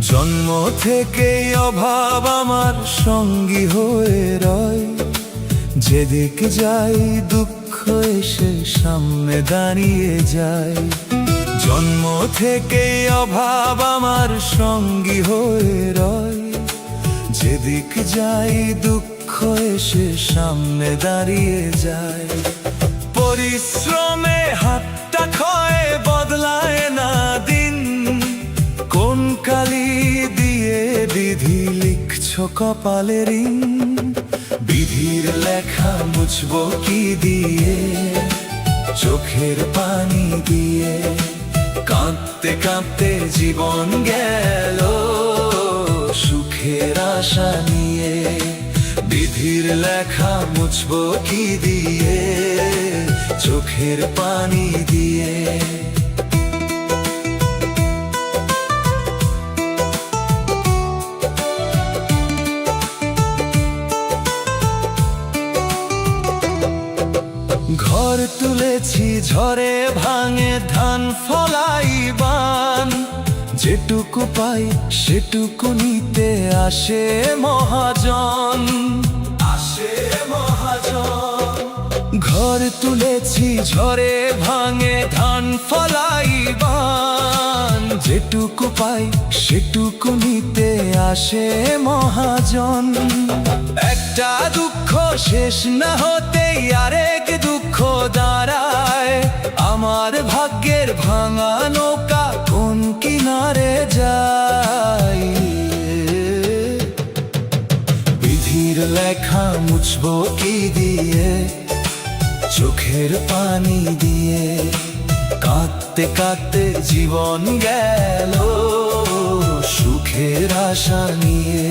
জন্ম থেকেই অভাব আমার সঙ্গী হয়ে রয়, যেদিক যাই দুঃখ এসে সামনে দাঁড়িয়ে যায়। জন্ম থেকেই অভাব আমার সঙ্গী হয়ে রয়, যেদিক যাই দুঃখ এসে সামনে দাঁড়িয়ে যায়। পরিশ্রমে হাতটা ক্ষয় বদলায় না দিন, কোন কালি দিয়ে বিধি লিখছ কপালে ঋণ। বিধির লেখা মুছবো কি দিয়ে, চোখের পানি দিয়ে। কাঁদতে কাঁদতে জীবন গেল সুখের আশা নিয়ে। বিধির লেখা মুছবো কি দিয়ে, চোখের পানি দিয়ে। ঘর তুলেছি ঝড়ে ভাঙে ধান ফলাই বান, যেটুকু পাই সেটুকু নিতে আসে মহাজন। ঘর তুলেছি ঝড়ে ভাঙে ধান ফলাই বান, যেটুকু পাই সেটুকু নিতে আসে মহাজন। একটা দুঃখ শেষ না হতেই আরেক দুঃখ দাঁড়ায়, আমার ভাগ্যের ভাঙা নৌকা কোন কিনারে যায়। বিধির লেখা মুছবো কি দিয়ে, চোখের পানি দিয়ে। কাঁদতে কাঁদতে জীবন গেল সুখের আশা নিয়ে।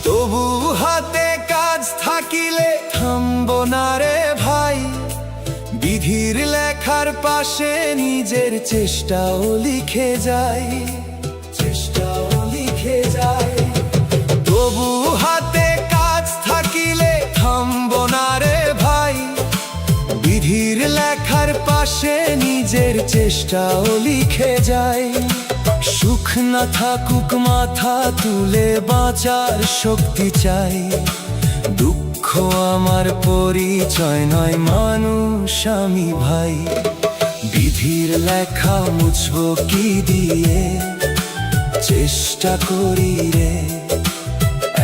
তবু হাতে কাজ থাকিলে থামবো না রে ভাই, বিধির লেখার পাশে নিজের চেষ্টাও লিখে যাই। তবু হাতে কাজ থাকিলে থামবো না রে ভাই, বিধির লেখার পাশে নিজের চেষ্টাও লিখে যাই। সুখ না থাকুক মাথা তুলে বাঁচার শক্তি চাই। দুঃখ আমার পরিচয় নয় মানুষ আমি ভাই। বিধির লেখা মুছবো কি দিয়ে, চেষ্টা করি রে।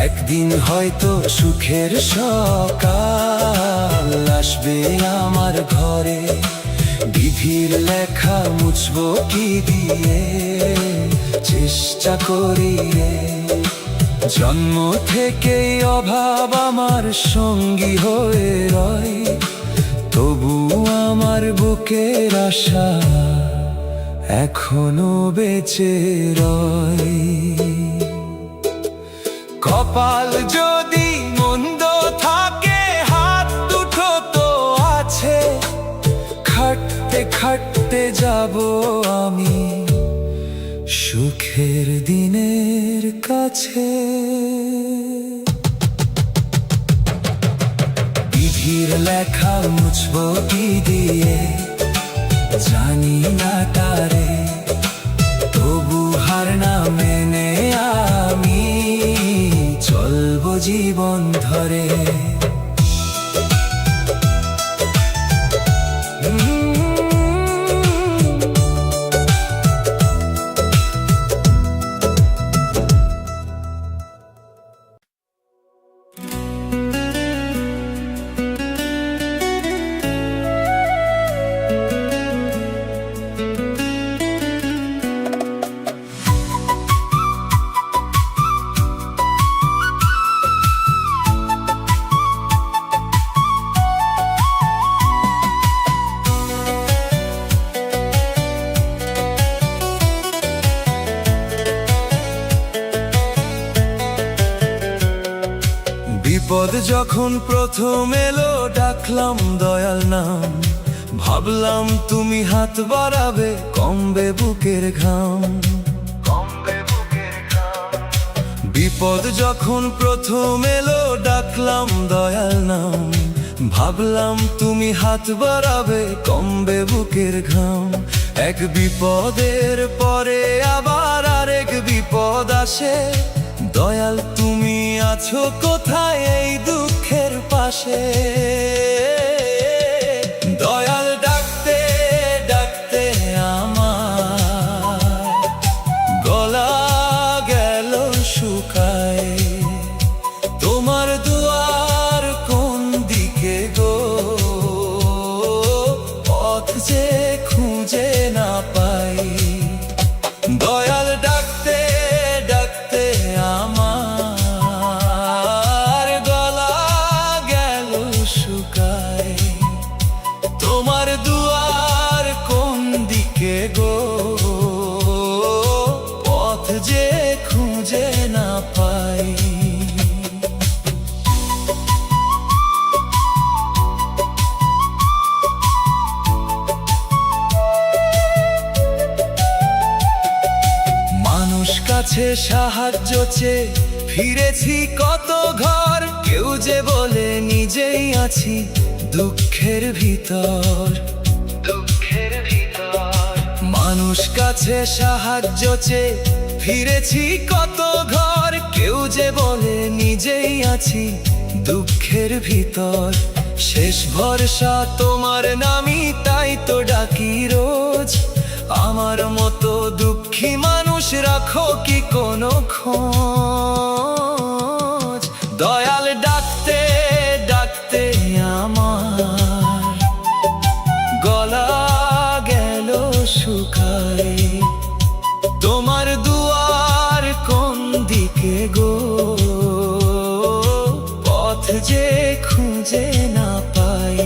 একদিন হয়তো সুখের সকাল আসবে আমার ঘরে। বিধির লেখা মুছবো কি দিয়ে, চেষ্টা করি রে। জন্ম থেকেই অভাব আমার সঙ্গী হয়ে রয়, তবু আমার বুকের আশা এখনো বেঁচে রয়। কপাল যদি মন্দ থাকে হাত দুটো তো আছে, খাটতে খাটতে যাব আমি সুখের দিনের কাছে। বিধির লেখা মুছবো কি দিয়ে, জানি না তারে। তবু হার না মেনে আমি চলবো জীবন ধরে। বিপদ যখন প্রথম এলো ডাকলাম দয়াল নাম, ভাবলাম তুমি হাত বাড়াবে কমবে বুকের ঘাম। বিপদ যখন প্রথম এলো ডাকলাম দয়াল নাম, ভাবলাম তুমি হাত বাড়াবে কমবে বুকের ঘাম। এক বিপদের পরে আবার আরেক বিপদ আসে, দয়াল তুমি আছো কোথায় এই দুঃখের পাশে। দয়াল ডাকতে ডাকতে আমার গলা গেল শুকায়, তোমার দুয়ার কোন দিকে গো, পথ যে খুঁজে না পাই। দয়াল ডাকতে ডাকতে আমার গলা গেল শুকায়, তোমার দুয়ার কোন দিকে গো, পথ যে খুঁজে না পাই। মানুষ কাছে সাহায্য চেয়ে ফিরেছি কত ঘর, কেউ যে বলে নিজেই আছি দুঃখের ভিতর। মানুষ কাছে সাহায্য চেয়ে ফিরেছি কত ঘর, কেউ যে বলে নিজেই আছি দুঃখের ভিতর। শেষ ভরসা তোমার নামই, তাই তো ডাকি রোজ। আমার মতো দুঃখী মানুষ রাখো কি কোনো খোঁজ। দয়াল ডাকতে ডাকতে আমার গলা গেল শুকায়, তোমার দুয়ার কোন দিকে গো, পথ যে খুঁজে না পাই।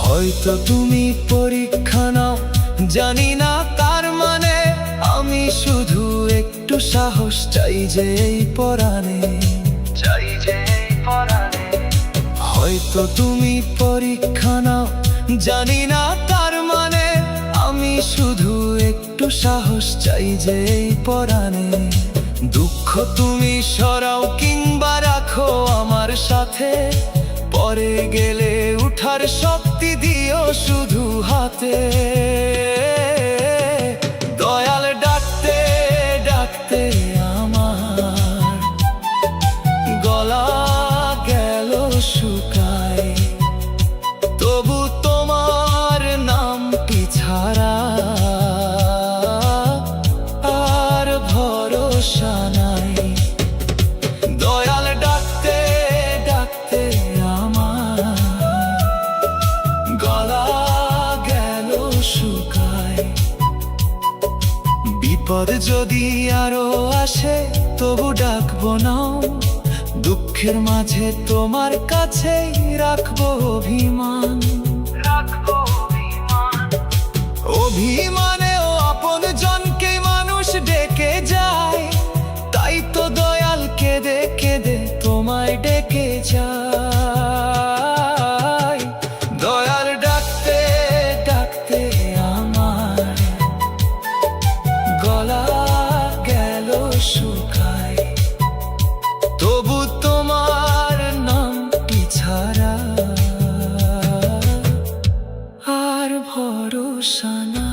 হয়তো তুমি পরীক্ষা নাও, জানি না তার মানে, আমি শুধু একটু সাহস চাই যে এই পরাণে। হয়তো তুমি পরীক্ষা নাও, জানি না তার মানে, আমি শুধু একটু সাহস চাই যে এই পরাণে। দুঃখ তুমি সরাও কিংবা রাখো আমার সাথে, পরে গেলে উঠার শক্তি দিও শুধু হাতে। দয়াল ডাকতে ডাকতে আমার গলা গেল শুকায়, তবু তোমার নাম ছাড়া আর ভরসা নাই। দয়াল ডাকতে ডাকতে গলা গেল শুকায়, বিপদ যদি আরো আসে তবু ডাকবো না। দুঃখের মাঝে তোমার কাছেই রাখবো অভিমান। অভিমানেও আপন জনকে মানুষ ডেকে যায়, তাই তো দয়াল কেঁদে কেঁদে তোমায় ডেকে যায়। দয়াল ডাকতে ডাকতে আমার গলা গেল শুকায়, তবু তোমার নামটি ছাড়া আর ভরসা নাই।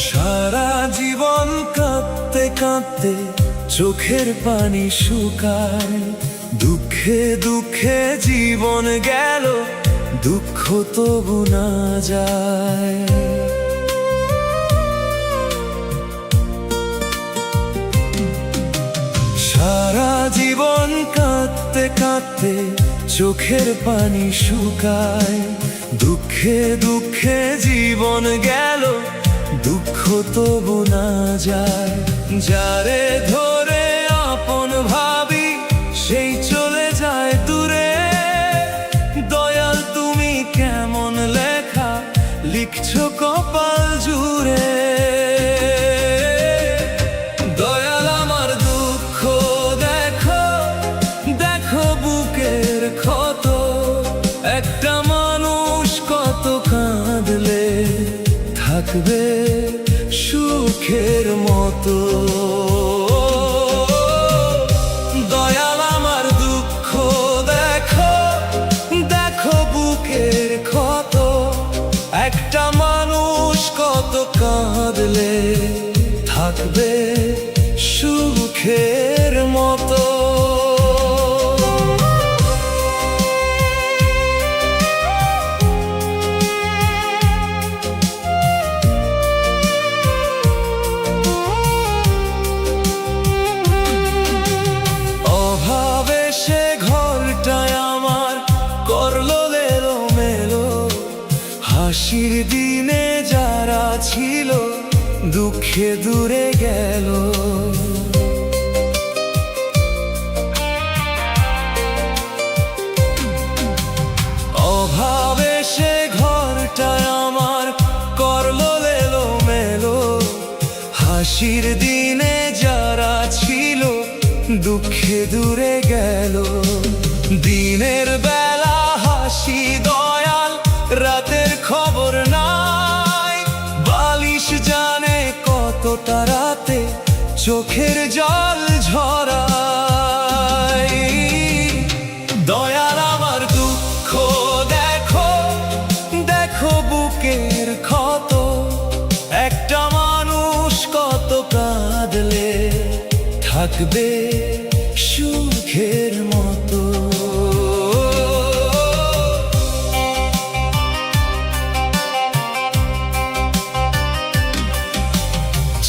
সারা জীবন কাঁদতে কাঁদতে চোখের পানি শুকায়, দুঃখে দুঃখে জীবন গেল, দুঃখ তবু না যায়। সারা জীবন কাঁদতে কাঁদতে চোখের পানি শুকায়, দুঃখে দুঃখে জীবন গেল, দুঃখ তবু না যায়। যারে ধরে আপন ভাবি সেই চলে যায় দূরে, দয়াল তুমি কেমন লেখা লিখছো কপাল জুড়ে। দয়াল আমার দুঃখ দেখো, দেখো বুকের ক্ষত, একটা মানুষ কত কাঁদলে থাকবে সুখের মতো। দয়াল আমার দুঃখ দেখো, দেখো বুকের ক্ষত, একটা মানুষ কত কাঁদলে থাকবে সুখের মতো। অভাবে সে ঘরটায় আমার করলো এলোমেলো, হাসির দিনে যারা ছিল দুঃখে দূরে গেল। অভাবে সে ঘরটায় আমার করলো এলোমেলো, হাসির দিনে যারা ছিল দুঃখে দূরে গেল। দিনের বেলা হাসি দয়াল, রাতের খবর নাই, বালিশ জানে কতটা রাতে চোখের জল ঝরায়। দয়াল আমার দুঃখ দেখো, দেখো বুকের ক্ষত, একটা মানুষ কত কাঁদলে থাকবে সুখের মতো।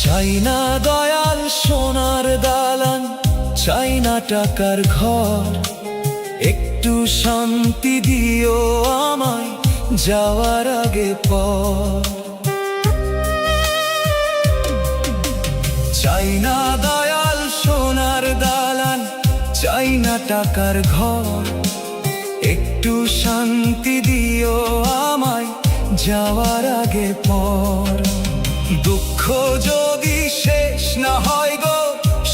চাই না দয়াল সোনার দালান, চাই না টাকার ঘর, একটু শান্তি দিও আমায় যাওয়ার আগে পর। চাই না দয়াল সোনার দালান, চাই না টাকার ঘর, একটু শান্তি দিও আমায় যাওয়ার আগে পর। দুঃখ যদি শেষ না হয় গো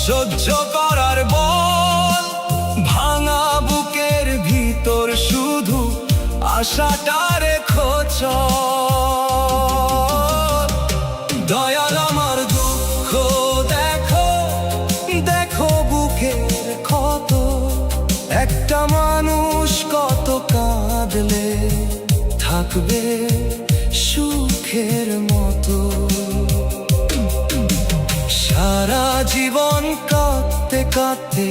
সহ্য করার বল, ভাঙা বুকের ভিতর শুধু আশাটা রেখো চল। দয়াল আমার দুঃখ দেখো, দেখো বুকের ক্ষত, একটা মানুষ কত কাঁদলে থাকবে সুখের মতো। সারা জীবন কাঁদতে কাঁদতে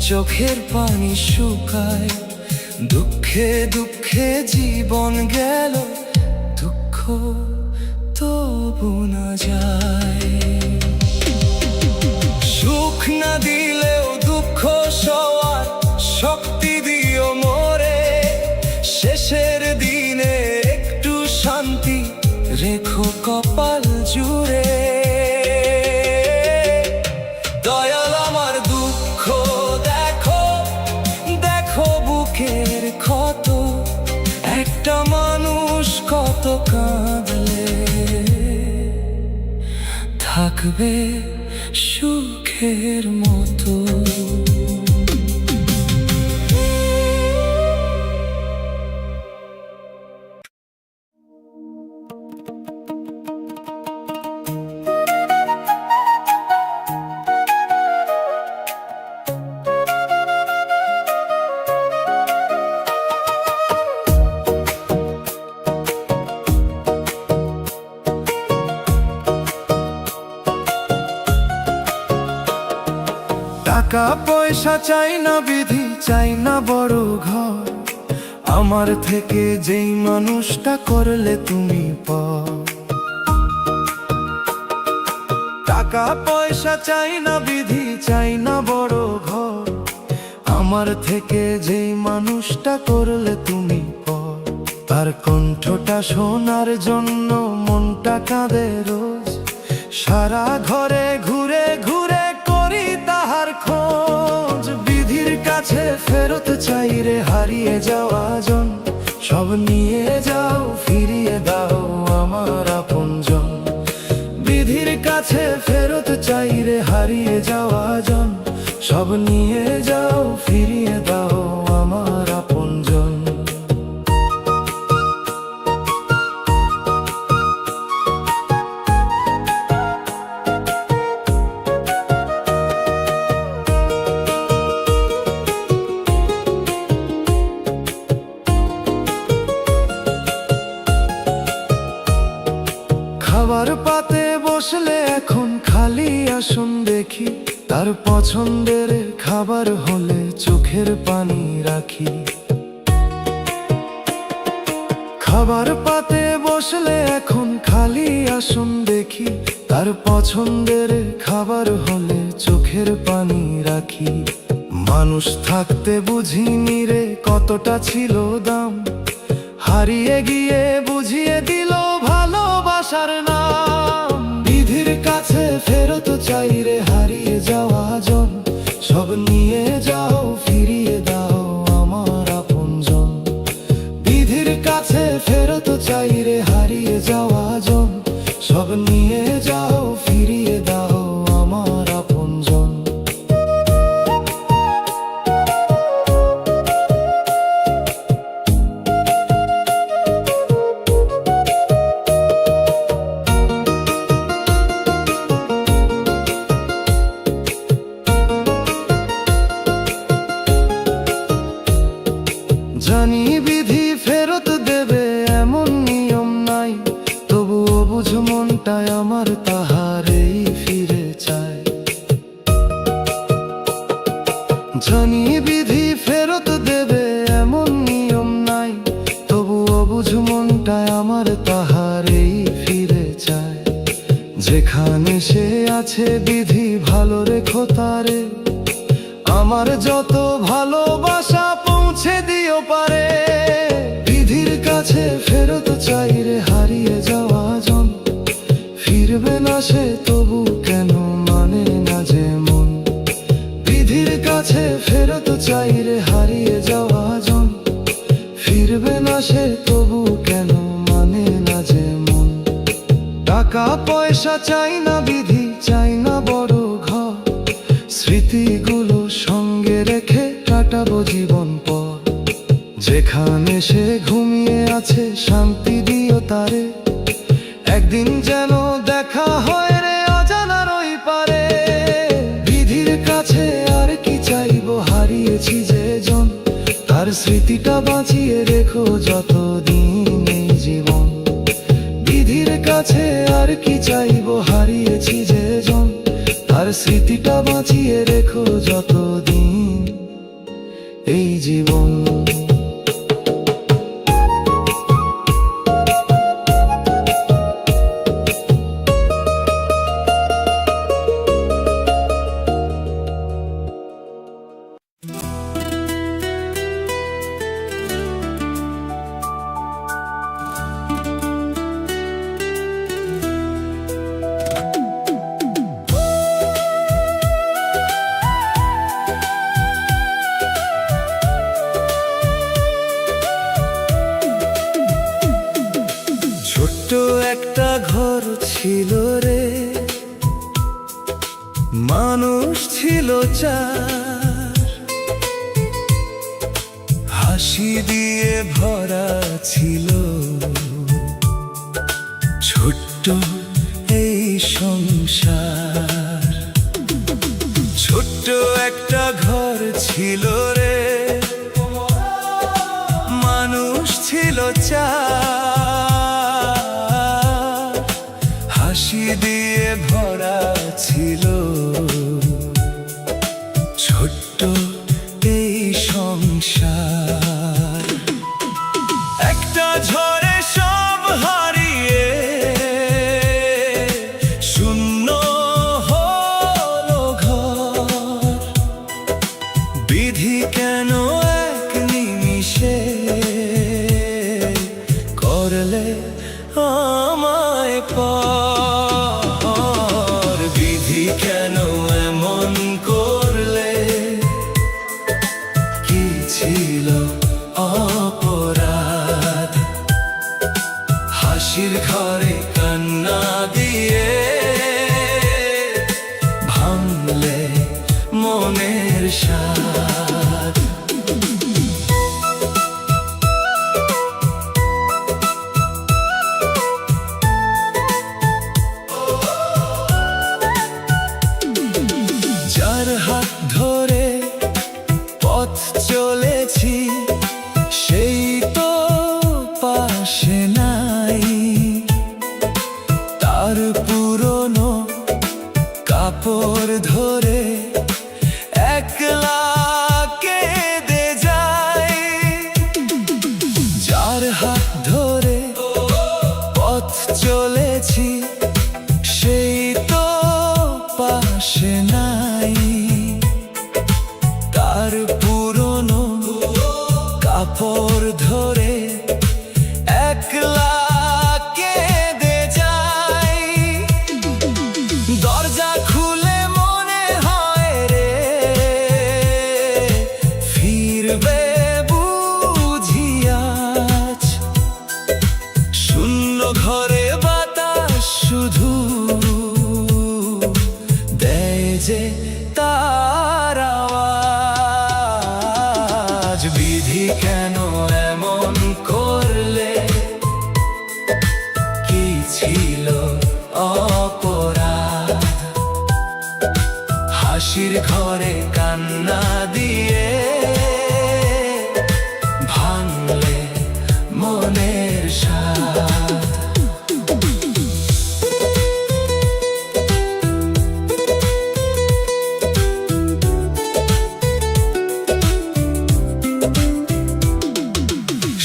চোখের পানি শুকায়, দুঃখে দুঃখে জীবন গেল, দুঃখ তবু না যায়। সুখ না দিলেও দুঃখ সওয়ার শক্তি দিও মোরে, শেষের দিনে একটু শান্তি রেখো কপাল জুড়ে। দয়াল আমার দুঃখ দেখো, দেখো বুকের ক্ষত, একটা মানুষ কত কাঁদলে থাকবে সুখের মতো। টাকা পয়সা চাই না বিধি, চাই না বড় ঘর, আমার থেকে যেই মানুষটা করলে তুমি পর। টাকা পয়সা চাই না বিধি, চাই না বড় ঘর, আমার থেকে যেই মানুষটা করলে তুমি পর। তার কণ্ঠটা শোনার জন্য মনটা কাঁদে রোজ, সারা ঘরে ঘুরে ঘুরে করি তাহার খোঁজ। বিধির কাছে ফেরত চাই রে হারিয়ে যাওয়া জন, সব নিয়ে যাও ফিরিয়ে দাও আমার আপনজন। বিধির কাছে ফেরত চাই রে হারিয়ে যাওয়া জন, সব নিয়ে যাও ফিরিয়ে দাও আমার আপনজন। খাবার পাতে বসলে এখন খালি আসন দেখি, তার পছন্দের খাবার হলে চোখের পানি রাখি। খাবার পাতে বসলে এখন খালি আসন দেখি, তার পছন্দের খাবার হলে চোখের পানি রাখি। মানুষ থাকতে বুঝিনি রে কতটা ছিল দাম, হারিয়ে গিয়ে বুঝিয়ে দিল ভালোবাসার নাম। বিধির কাছে ফেরত চাই রে হারিয়ে যাওয়া জন, সব নিয়ে যাও ফিরিয়ে দাও আমার আপনজন। বিধির কাছে ফেরত চাই রে হারিয়ে যাওয়া জন, সব নিয়ে যাও ফিরিয়ে দাও আমার আপনজন। জানি বিধি ফেরত দেবে এমন নিয়ম নাই, তবুও বুঝ মনটায় আমার তাহারেই ফিরে চায়। জানি বিধি ফেরত দেবে এমন নিয়ম নাই, তবুও বুঝ মনটায় আমার তাহারেই ফিরে চায়। যেখানে সে আছে বিধি ভালো রেখো তারে, আমার যত ভালোবাসা পৌঁছে দিও পারে। বিধির কাছে ফেরত চাই রে হারিয়ে যাওয়া জন, ফিরবে না সে তবু কেন মানে না যে মন। বিধির কাছে ফেরত চাই রে হারিয়ে যাওয়া জন, ফিরবে না সে তবু কেন মানে না যে মন। টাকা পয়সা চাই না বিধি, চাই না বড় ঘর, স্মৃতিগুলো সঙ্গে রেখে কাটাবো জীবন পর। যেখানে সে ঘুমিয়ে আছে শান্তি দিও তারে, একদিন যেন দেখা হয় রে অজানার ওই পারে। বিধির কাছে আর কি চাইবো হারিয়েছি যে জন, তার স্মৃতিটা বাঁচিয়ে রেখো যতদিন এই জীবন। বিধির কাছে আর কি চাইবো হারিয়েছি যে জন, তার স্মৃতিটা বাঁচিয়ে রেখো যতদিন এই জীবন। ছোট্ট একটা ঘর ছিল রে, মানুষ ছিল চার, হাসি দিয়ে ভরা ছিল ছোট্ট এই সংসার। ছোট্ট একটা ঘর ছিল রে, মানুষ ছিল চার, হাসি দিয়ে ভরা ছিল ছোট্ট এই সংসার একটা ঝড়ে সব হারিয়ে শূন্য হলো ঘর। বিধি কেন এক নিমিষে করলে আমায় পর। বিধি কেন এমন করলে, কি ছিল অপরাধ? হাসির ঘরে কান্না দিয়ে ভাঙলে মনের সাধ। যার হাত ধরে পথ চলেছি সেই তো পাশে নাই। তার পুরনো কাপড় ধরে একলা কেঁদে যায়। যার হাত ধরে পথ চলেছি সেই তো পাশে নাই। তার পুরনো কাপড় ধরে একলা কেঁদে যায়। দরজা খুলে মনে হয় রে ফিরবে বুঝি আজ। শূন্য ঘরে বাতাস শুধু দেয় যে তার আওয়াজ। বিধি কেন এমন করলে, কি ছিল অপরাধ? হাসির ঘরে কান্না দিয়ে ভাঙলে মনের সাধ।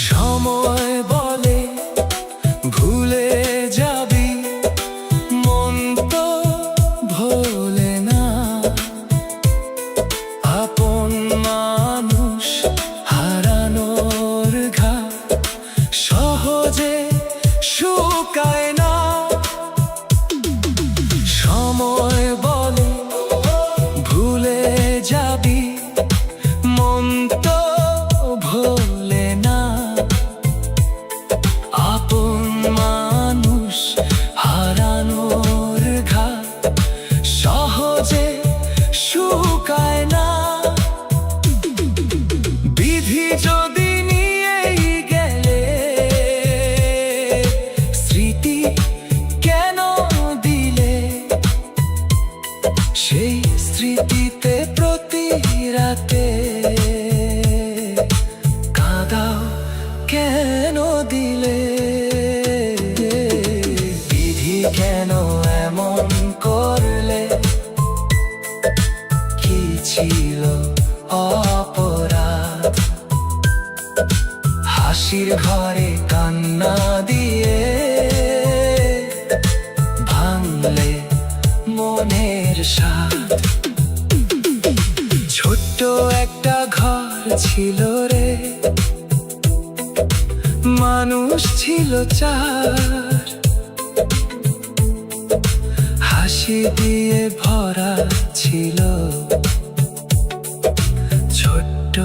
সময় বলে ভুলে যাবি, মন তো ভোলে না। আপন মানুষ হারানোর ঘা সহজে শুকায় না। সময় বলে ভুলে যাবি, মন তো ভোলে না। আপন মানুষ হারানোর ঘা সহজে শুকায় না। বিধি যদি নিয়েই গেলে, স্মৃতি কেন দিলে? সেই স্মৃতিতে প্রতি রাতে কাঁদাও কেন দিলে? বিধি কেন এমন করলে, কি ছিল অপরাধ? হাসির ঘরে কান্না দিয়ে ভাঙলে মনের সাধ। ছোট্ট একটা ঘর ছিল রে, মানুষ ছিল চার। হাসি দিয়ে ভরা ছিল ছোট্ট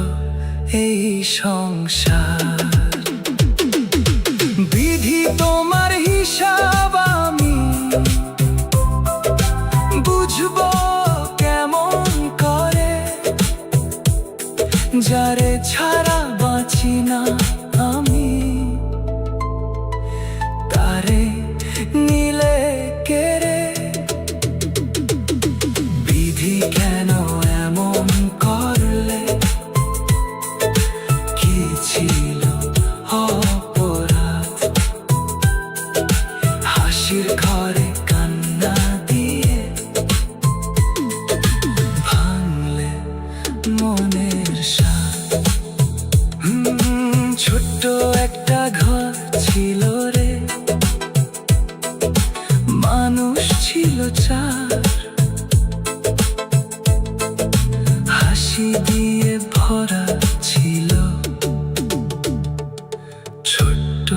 এই সংসার। বিধি তোমার হিসাব আমি বুঝবো কেমন করে? যারে ছাড়া বাঁচি না আমি, তারে নিলে কেড়ে। বিধি কেন এমন করলে, কি ছিল অপরাধ? হাসির ঘরে কান্না দিয়ে ভাঙলে মনের স্বাদ। ছোট্ট একটা ঘর ছিল রে, মানুষ ছিল চার, হাসি দিয়ে ভরা ছিল ছোট্ট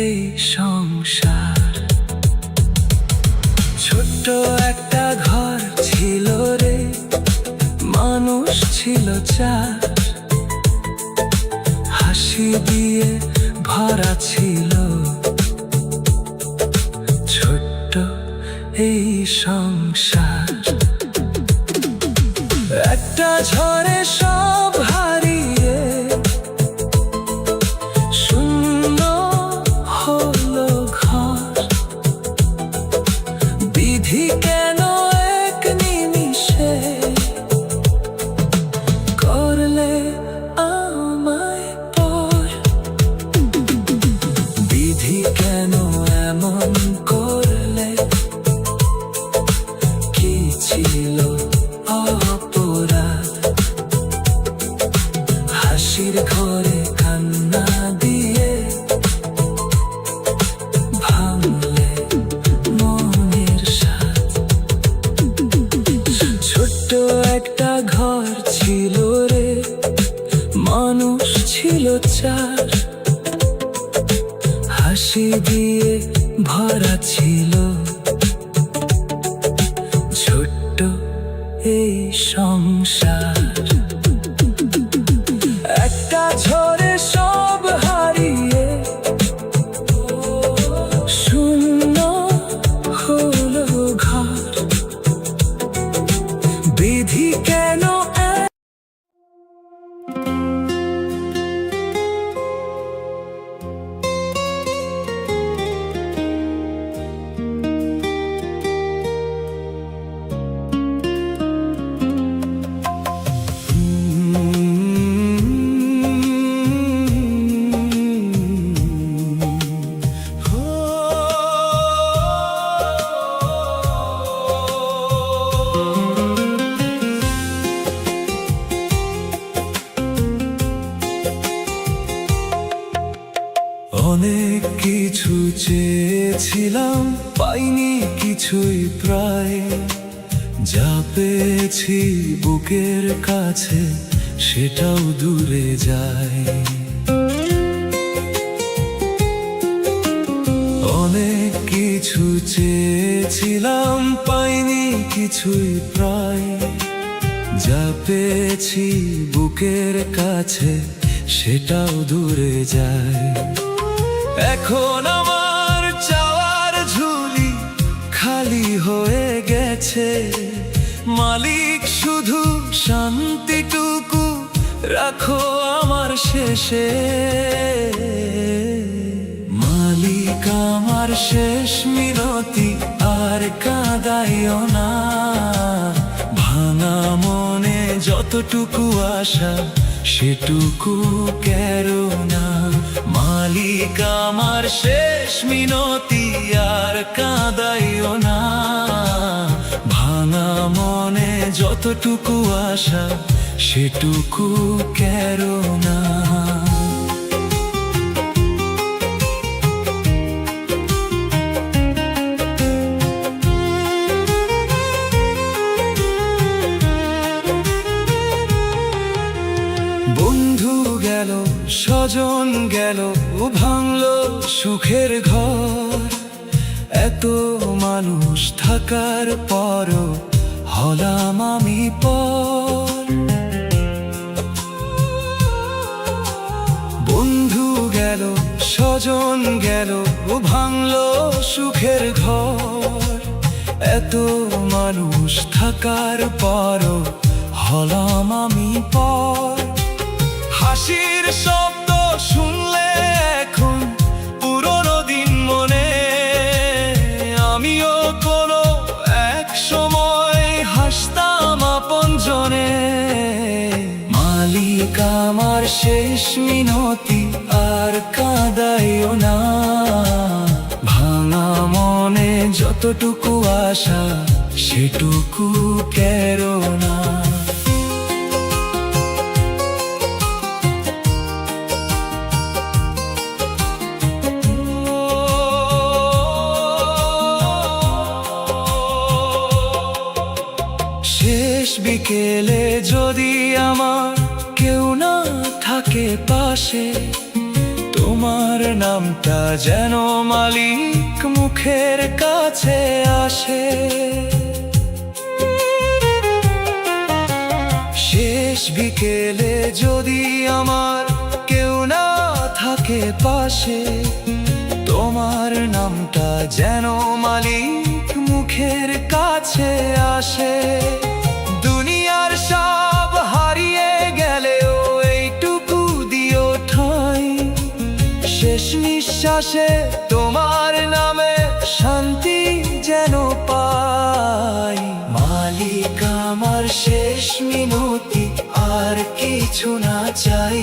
এই সংসার। ছোট্ট একটা ঘর ছিল রে, মানুষ ছিল চার, হাসি দিয়ে ভরা ছিল ছোট্ট এই সংসার। একটা ঝড়ে সব হারিয়ে শূন্য হলো ঘর। বিধি কেন এক নিমিষে করলে আমায় পর? বিধি কেন এমন করলে? কি ছিল অপরাধ? হাসির ঘরে কান্না দিয়ে ভাঙলে মনের স্বাদ। ছোট্ট একটা ঘর ছিল রে, মানুষ ছিল চার, হাসি দিয়ে ভরা ছিল ছোট্ট এই সংসার। একটা ঝড়ে সব হারিয়ে শূন্য হলো ঘর। বিধি কেন অনেক কিছু চেয়েছিলাম, পাইনি কিছুই প্রায়। যা পেয়েছি বুকের কাছে সেটাও দূরে যায়। অনেক কিছু চেয়েছিলাম, পাইনি কিছুই প্রায়। যা পেয়েছি বুকের কাছে সেটাও দূরে যায়। এখন আমার চাওয়ার ঝুলি খালি হয়ে গেছে, মালিক শুধু শান্তিটুকু রাখো আমার শেষে। মালিক আমার শেষ মিনতি, আর কাঁদাইও না। ভাঙা মনে যতটুকু আশা সেটুকু কেরো না। মালিক আমার শেষ মিনতি, আর কাঁদাইও না। ভাঙা মনে যতটুকু আশা সেটুকু কেরো না। বন্ধু গেল, স্বজন গেল, ও ভাঙলো সুখের ঘর। এত মানুষ থাকার পরও হলাম আমি পর। বন্ধু গেল, স্বজন গেল, ও ভাঙলো সুখের ঘর। এত মানুষ থাকার পরও হলাম আমি পর। হাসির শব্দ শুনলে এখন পুরনো দিন মনে। আমিও কোনো এক সময় হাসতাম আপনজনে। মালিক আমার শেষ মিনতি, আর কাঁদাইও না। ভাঙা মনে যতটুকু আশা সেটুকু কেরো না। বিকেলে যদি আমার কেউ না থাকে পাশে, তোমার নামটা যেন মালিক মুখের কাছে আসে। শেষ বিকেলে যদি আমার কেউ না থাকে পাশে, তোমার নামটা যেন মালিক মুখের কাছে আসে। দুনিয়ার সব হারিয়ে গেলেও এইটুকু দিও ঠাঁই, শেষ নিঃশ্বাসে তোমার নামে শান্তি যেন পাই। মালিক আমার শেষ মিনতি, আর কিছু না চাই।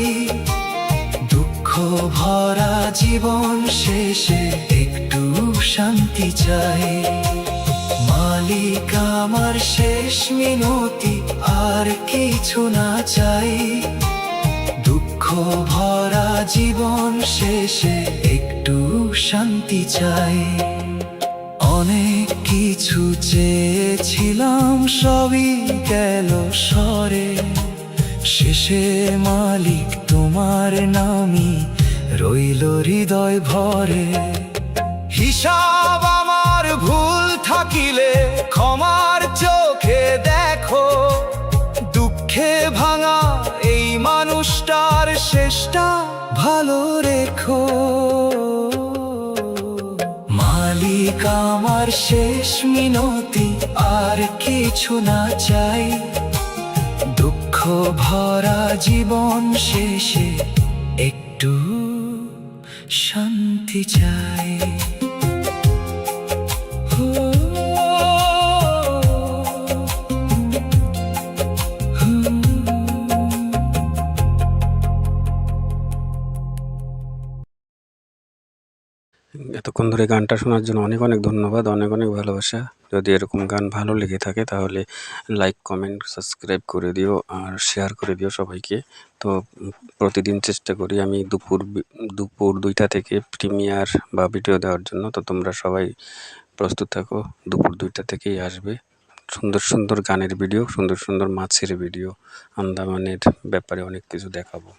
দুঃখ ভরা জীবন শেষে একটু শান্তি চাই। মালিক আমার শেষ মিনতি, আর কিছু না চাই। দুঃখ ভরা জীবন শেষে একটু শান্তি চাই। অনেক কিছু চেয়েছিলাম, সবই গেল সরে। শেষে মালিক তোমার নামই রইল হৃদয় ভরে। হিসাব আমার ভুল থাকিলে ক্ষমার চোখে দেখো, দুঃখে ভাঙা এই মানুষটার শেষটা ভালো রেখো। মালিক আমার শেষ মিনতি, আর কিছু না চাই। দুঃখ ভরা জীবন শেষে একটু শান্তি চাই। এতক্ষণ ধরে গানটা শোনার জন্য অনেক অনেক ধন্যবাদ, অনেক অনেক ভালোবাসা। যদি এরকম গান ভালো লেগে থাকে তাহলে লাইক, কমেন্ট, সাবস্ক্রাইব করে দিও আর শেয়ার করে দিও সবাইকে। তো প্রতিদিন চেষ্টা করি আমি দুপুর 2টা থেকে প্রিমিয়ার বা ভিডিও দেওয়ার জন্য। তো তোমরা সবাই প্রস্তুত থাকো, দুপুর 2টা থেকেই আসবে সুন্দর সুন্দর গানের ভিডিও, সুন্দর সুন্দর মাছের ভিডিও, আন্দামানের ব্যাপারে অনেক কিছু দেখাবো।